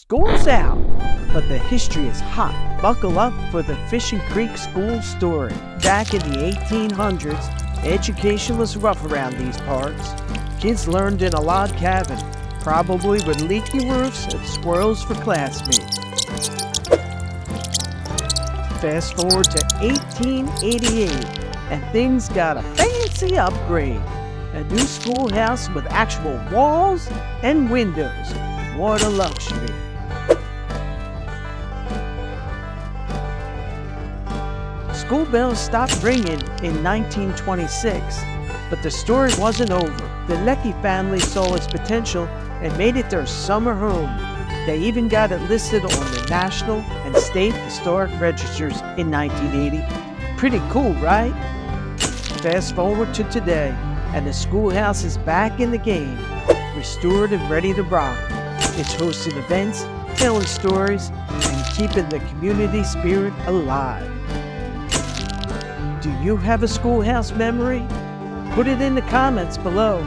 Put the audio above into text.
School's out, but the history is hot. Buckle up for the Fishing Creek School story. Back in the 1800s, education was rough around these parts. Kids learned in a log cabin, probably with leaky roofs and squirrels for classmates. Fast forward to 1888, and things got a fancy upgrade. A new schoolhouse with actual walls and windows. What a luxury. School bells stopped ringing in 1926, but the story wasn't over. The Leckie family saw its potential and made it their summer home. They even got it listed on the National and State Historic Registers in 1980. Pretty cool, right? Fast forward to today, and the schoolhouse is back in the game, restored and ready to rock. It's hosting events, telling stories, and keeping the community spirit alive. Do you have a schoolhouse memory? Put it in the comments below.